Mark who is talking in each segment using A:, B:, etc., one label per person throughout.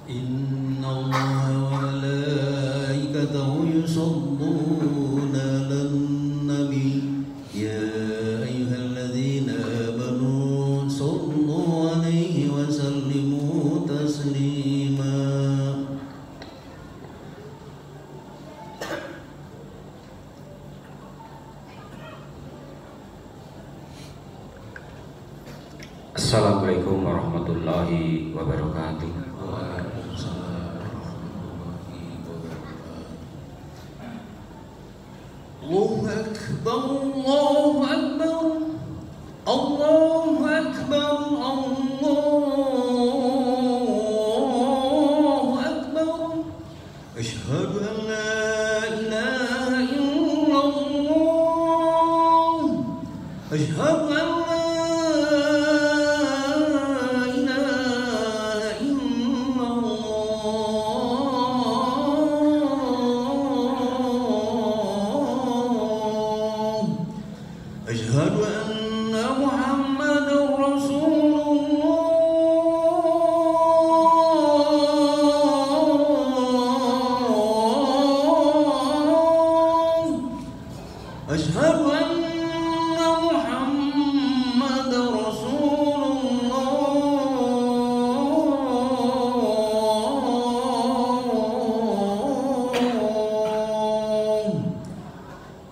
A: إن الله وملائكته يصلون على النبي يا أيها الذين آمنوا صلوا عليه وسلموا تسليما.
B: Assalamualaikum warahmatullahi wabarakatuh.
A: الله أكبر الله أكبر الله أكبر الله أكبر أشهد أن لا إله إلا الله أشهد أن لا إله إلا الله أشهد أن محمدا رسول الله أشهد أن محمدا رسول الله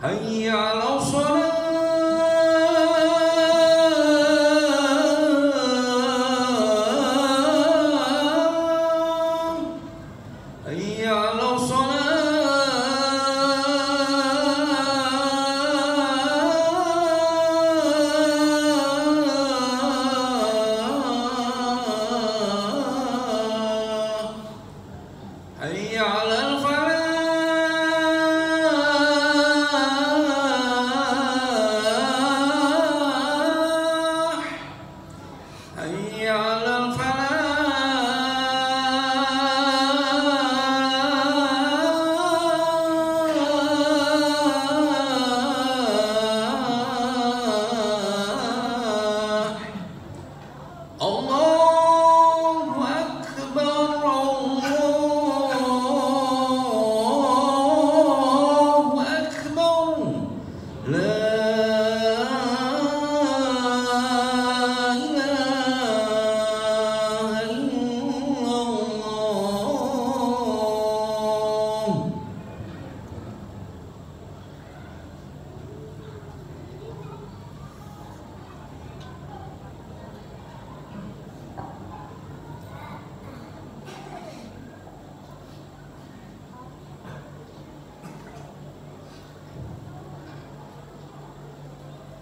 A: حي على الصلاة حي على الصلاة حي على الفلاح حي على الفلاح الله أكبر الله أكبر لا إله إلا الله.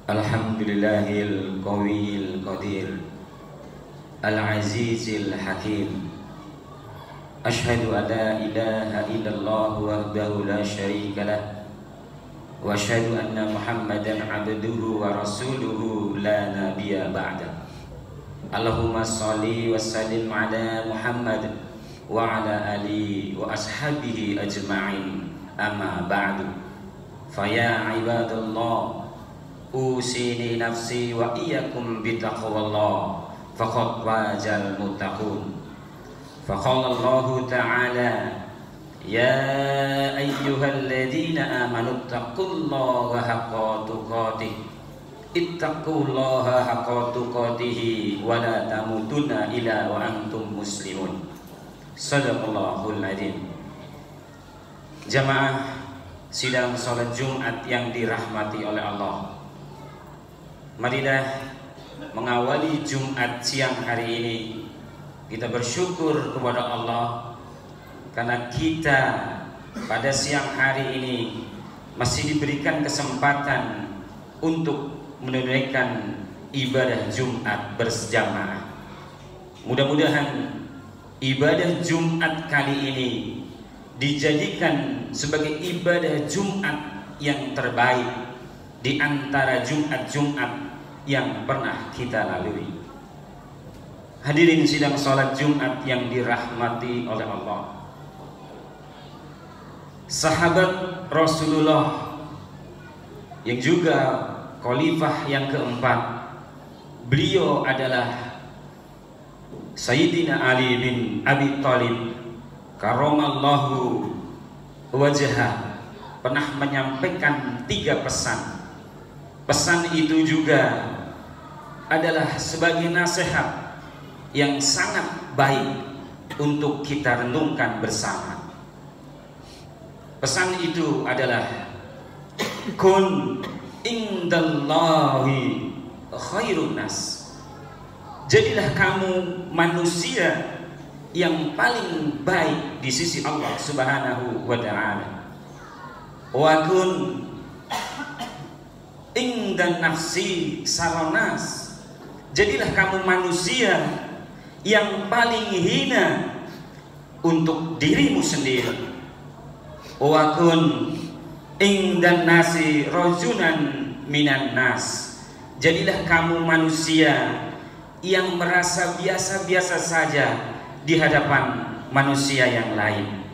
B: Alhamdulillahil qawiyil qadir Al-azizil hakim. Ashhadu an la ilaha illallah wahdahu la syarika lah wa ashhadu anna Muhammadan abduhu wa rasuluhu la nabiyya ba'da. Allahumma shalli wa sallim ala Muhammad wa ala alihi wa ashabihi ajma'in. Amma ba'du. Faya ibadallah, usini nafsi wa iyyakum bitaqwallah faqad wajal muttaqun. Faqala Allah ta'ala ya ayyuhalladzina amanu taqullaha haqqa tuqatih ittaqullaha haqqa tuqatih wa la tamutunna illa wa antum muslimun. Shadaqallahul adzim. Jamaah sidang salat Jumat yang dirahmati oleh Allah, marilah mengawali Jumat siang hari ini kita bersyukur kepada Allah karena kita pada siang hari ini masih diberikan kesempatan untuk menunaikan ibadah Jumat berjamaah. Mudah-mudahan ibadah Jumat kali ini dijadikan sebagai ibadah Jumat yang terbaik di antara Jumat-Jumat yang pernah kita lalui. Hadirin sidang salat Jumat yang dirahmati oleh Allah, sahabat Rasulullah yang juga khalifah yang keempat, beliau adalah Sayyidina Ali bin Abi Thalib karamallahu wajhah pernah menyampaikan 3 pesan. Pesan itu juga adalah sebagai nasihat yang sangat baik untuk kita renungkan bersama. Pesan itu adalah kun indallahi khairun nas. Jadilah kamu manusia yang paling baik di sisi Allah Subhanahu wa ta'ala. Wa kun indan nafsi saronas. Jadilah kamu manusia yang paling hina untuk dirimu sendiri. Wa kun indan nasi rajunan minan nas. Jadilah kamu manusia yang merasa biasa-biasa saja di hadapan manusia yang lain.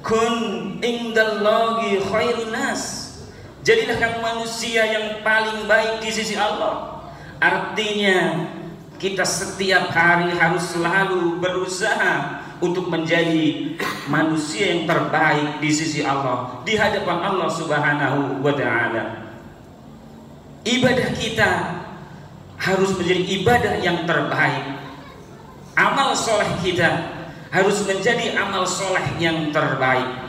B: Kun indallahi khairun nas. Jadilah kamu manusia yang paling baik di sisi Allah. Artinya kita setiap hari harus selalu berusaha untuk menjadi manusia yang terbaik di sisi Allah, di hadapan Allah Subhanahu wa ta'ala. Ibadah kita harus menjadi ibadah yang terbaik. Amal soleh kita harus menjadi amal soleh yang terbaik.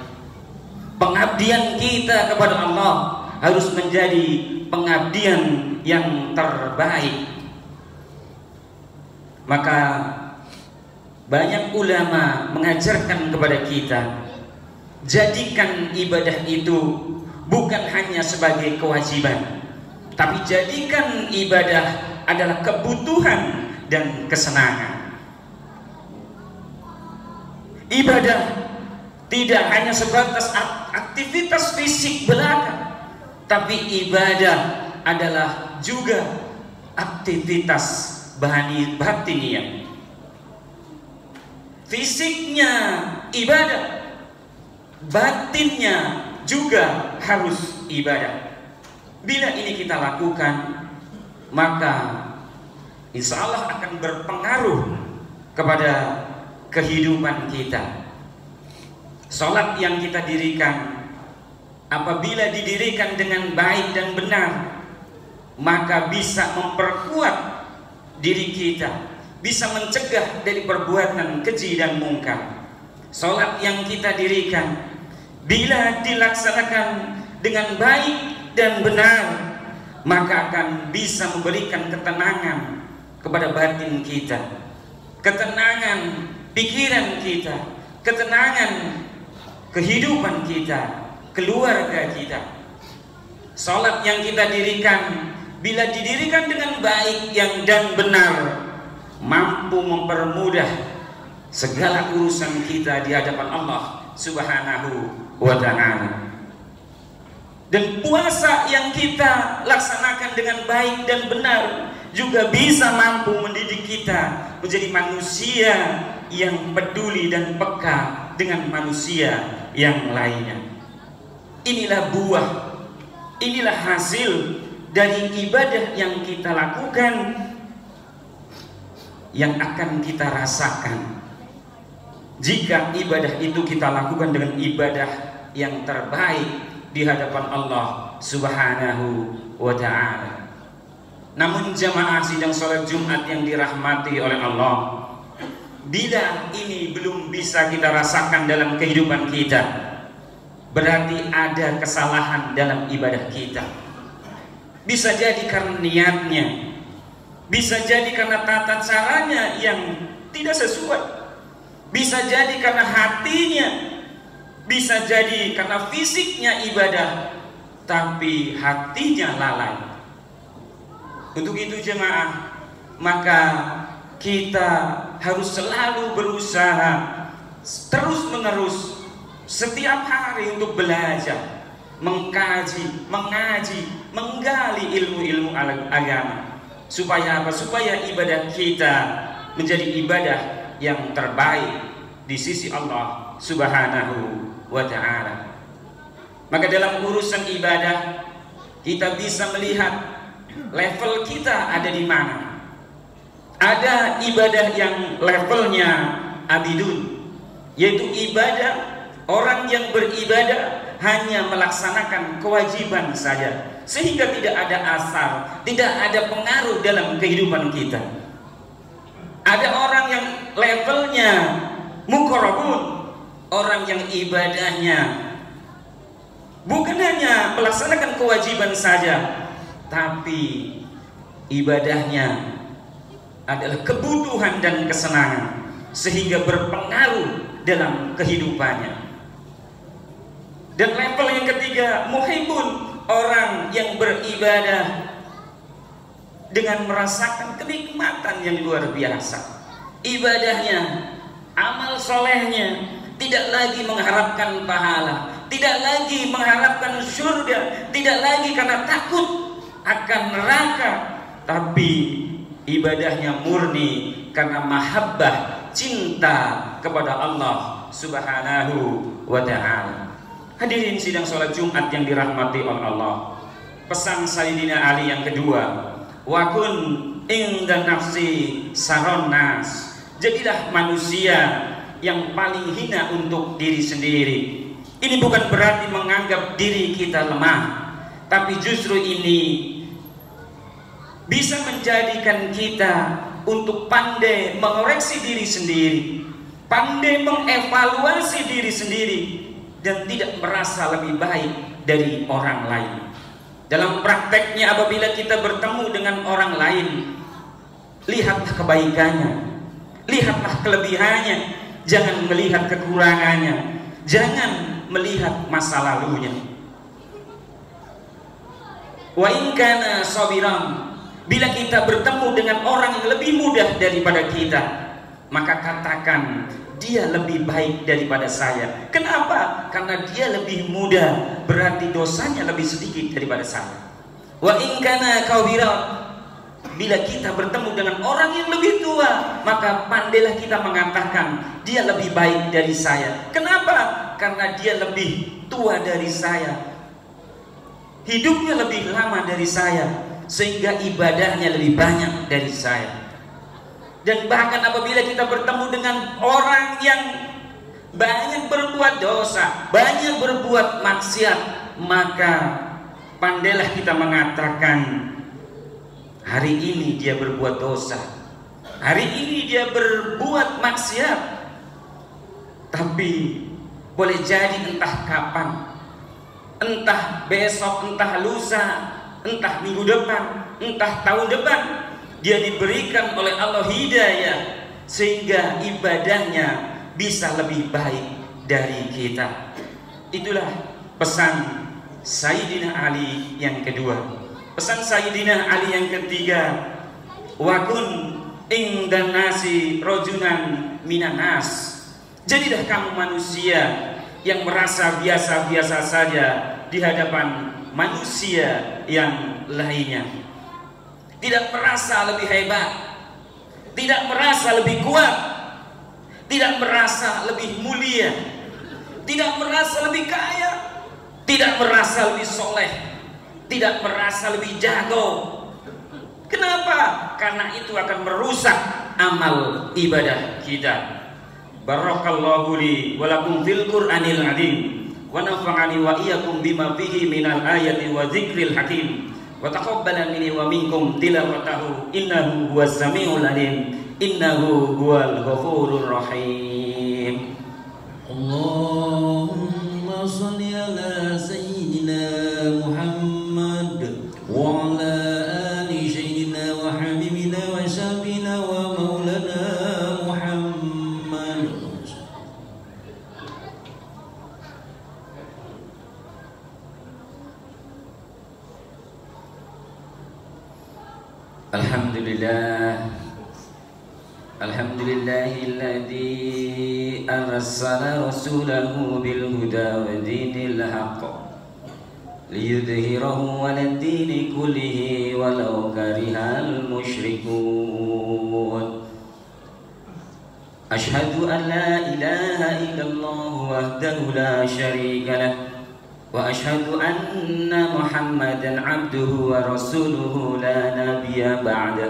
B: Pengabdian kita kepada Allah harus menjadi pengabdian yang terbaik. Maka banyak ulama mengajarkan kepada kita, jadikan ibadah itu bukan hanya sebagai kewajiban, tapi jadikan ibadah adalah kebutuhan dan kesenangan. Ibadah tidak hanya sebatas aktivitas fisik belaka, tapi ibadah adalah juga aktivitas batiniah. Fisiknya ibadah, batinnya juga harus ibadah. Bila ini kita lakukan, maka insya Allah akan berpengaruh kepada kehidupan kita. Salat yang kita dirikan, apabila didirikan dengan baik dan benar, maka bisa memperkuat diri kita, bisa mencegah dari perbuatan keji dan mungkar. Salat yang kita dirikan, bila dilaksanakan dengan baik dan benar, maka akan bisa memberikan ketenangan kepada batin kita, ketenangan pikiran kita, ketenangan kehidupan kita, keluarga kita. Salat yang kita dirikan, bila didirikan dengan baik dan benar, mampu mempermudah segala urusan kita di hadapan Allah Subhanahu wa ta'ala. Dan puasa yang kita laksanakan dengan baik dan benar juga bisa mampu mendidik kita menjadi manusia yang peduli dan peka dengan manusia yang lainnya. Inilah buah, inilah hasil dari ibadah yang kita lakukan, yang akan kita rasakan jika ibadah itu kita lakukan dengan ibadah yang terbaik di hadapan Allah Subhanahu wa ta'ala. Namun jamaah sidang salat Jumat yang dirahmati oleh Allah, bila ini belum bisa kita rasakan dalam kehidupan kita, berarti ada kesalahan dalam ibadah kita. Bisa jadi karena niatnya, bisa jadi karena tata caranya yang tidak sesuai, bisa jadi karena hatinya, bisa jadi karena fisiknya ibadah tapi hatinya lalai. Untuk itu jemaah, maka kita harus selalu berusaha terus menerus setiap hari untuk belajar, mengkaji, mengaji, menggali ilmu-ilmu agama. Supaya apa? Supaya ibadah kita menjadi ibadah yang terbaik di sisi Allah Subhanahu wa ta'ala. Maka dalam urusan ibadah, kita bisa melihat level kita ada di mana. Ada ibadah yang levelnya abidun, yaitu ibadah orang yang beribadah hanya melaksanakan kewajiban saja, sehingga tidak ada asar, tidak ada pengaruh dalam kehidupan kita. Ada orang yang levelnya muqarrabun, orang yang ibadahnya bukan hanya melaksanakan kewajiban saja, tapi ibadahnya adalah kebutuhan dan kesenangan, sehingga berpengaruh dalam kehidupannya. Dan level yang ketiga, muhibbun, orang yang beribadah dengan merasakan kenikmatan yang luar biasa. Ibadahnya, amal solehnya, tidak lagi mengharapkan pahala, tidak lagi mengharapkan surga, tidak lagi karena takut akan neraka, tapi ibadahnya murni karena mahabbah, cinta kepada Allah Subhanahu wa ta'ala. Hadirin sidang sholat Jumat yang dirahmati oleh Allah, pesan Sayyidina Ali yang kedua, wa kun inda nafsi saron nas, jadilah manusia yang paling hina untuk diri sendiri. Ini bukan berarti menganggap diri kita lemah, tapi justru ini bisa menjadikan kita untuk pandai mengoreksi diri sendiri, pandai mengevaluasi diri sendiri, dan tidak merasa lebih baik dari orang lain. Dalam prakteknya, apabila kita bertemu dengan orang lain, lihatlah kebaikannya, lihatlah kelebihannya, jangan melihat kekurangannya, jangan melihat masa lalunya. Wa in kana sabiran, bila kita bertemu dengan orang yang lebih mudah daripada kita, maka katakan dia lebih baik daripada saya. Kenapa? Karena dia lebih muda, berarti dosanya lebih sedikit daripada saya. Wa in kana kabiran, bila kita bertemu dengan orang yang lebih tua, maka pandailah kita mengatakan dia lebih baik dari saya. Kenapa? Karena dia lebih tua dari saya, hidupnya lebih lama dari saya, sehingga ibadahnya lebih banyak dari saya. Dan bahkan apabila kita bertemu dengan orang yang banyak berbuat dosa, banyak berbuat maksiat, maka pandailah kita mengatakan, hari ini dia berbuat dosa, hari ini dia berbuat maksiat, tapi boleh jadi entah kapan, entah besok, entah lusa, entah minggu depan, entah tahun depan, dia diberikan oleh Allah hidayah sehingga ibadahnya bisa lebih baik dari kita. Itulah pesan Sayyidina Ali yang kedua. Pesan Sayyidina Ali yang ketiga, wa kun indan nasi rajulan minan nas, jadilah kamu manusia yang merasa biasa-biasa saja di hadapan manusia yang lainnya. Tidak merasa lebih hebat, tidak merasa lebih kuat, tidak merasa lebih mulia, tidak merasa lebih kaya, tidak merasa lebih soleh, tidak merasa lebih jago. Kenapa? Karena itu akan merusak amal ibadah kita. Barakallahu li wa lakum fil Qur'anil azim wa nafa'ani wa iyyakum bima fihi minal ayati wa dzikril hakim. Wa taqabbala minni wa minkum tilawatahu innahu huwas samiul alim innahu huwal ghafurur rahim.
A: Allahumma shalli ala sayyidina Muhammad wa ala ali sayyidina wa habibina wa syafiina wa maulana Muhammad.
B: Alhamdulillah, alhamdulillahilladzi arsala rasulahu bil huda wa dinil haqq liyudhhirahu 'alad dini kullihi walau karihal musyrikun. Asyhadu an la ilaha illallah wahdahu la syarika lah wa asyhadu anna Muhammadan abduhu wa rasuluhu la nabiyya ba'da.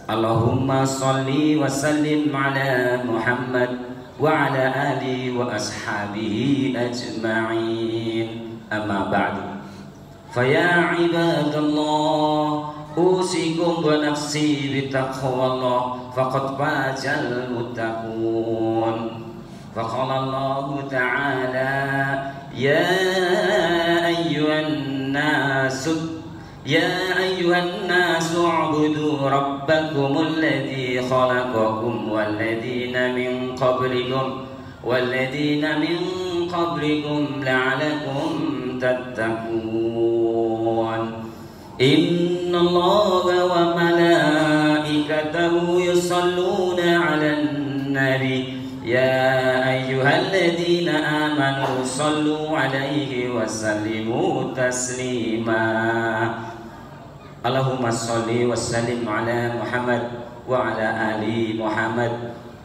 B: Allahumma salli wa sallim ala Muhammad wa ala alihi wa ashabihi ajma'in. Amma ba'du. Faya ibadallah, usikum wa nafsi bitaqwallah, faqad fazal muttaqun. Faqala Allah ta'ala, ya ayyuhan nasu u'budu rabbakumul ladzi khalaqakum walladzina min qablikum la'alakum tattaqun. Innallaha wa malaikatahu yusalluna 'alan nabi ya ayyuhalladzina amanu sallu 'alaihi wa sallimu taslima. Allahumma sholli wa sallim ala Muhammad wa ala ali Muhammad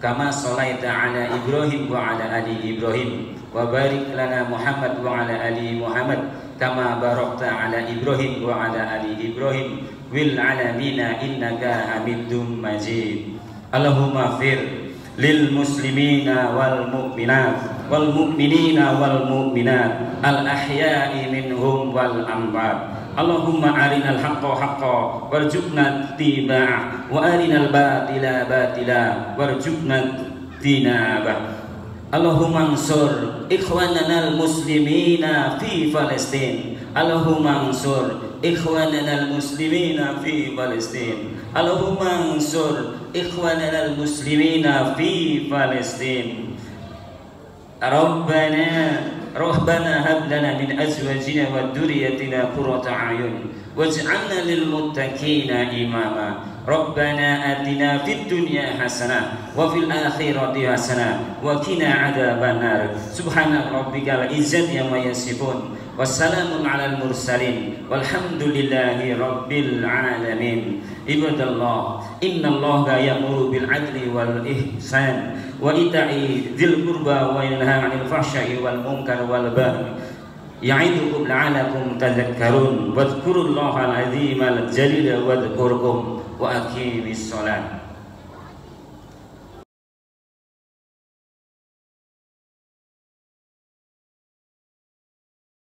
B: kama sholaita ala Ibrahim wa ala ali Ibrahim wa barik lana Muhammad wa ala ali Muhammad kama barakta ala Ibrahim wa ala ali Ibrahim wil alamina innaka Hamidum Majid. Allahumma fir lil muslimina wal mu'minat wal mu'minina wal mu'minat al ahya'i minhum wal amwat. Allahumma arinal haqqa haqqa warzuqna ittiba'ah wa arinal batila batila warzuqna tinabah. Allahumma ansur ikhwanana al muslimina fi Palestin. Allahumma ansur ikhwanana al muslimina fi Palestin. Allahumma ansur ikhwanana al muslimina fi Palestin. Rabbana hab lana min azwajina wa dhurriyyatina qurrata a'yun waj'alna lil muttaqina imama. Rabbana atina fid dunya hasanah wa fil akhirati hasanah wa qina adzabannar. Subhana rabbikal izzati amma yasifun wassalamun alal mursalin walhamdulillahi rabbil alamin. Ibadallah, innallaha ya'muru bil adli wal ihsan wa ita'i dzil qurba wa yanha 'anil fahsya'i wal munkar wal baghi ya'idukum la'alakum tadhakkarun. Wadhkurullahal 'azimal jalila wadhkurkum wa aqimis shalah.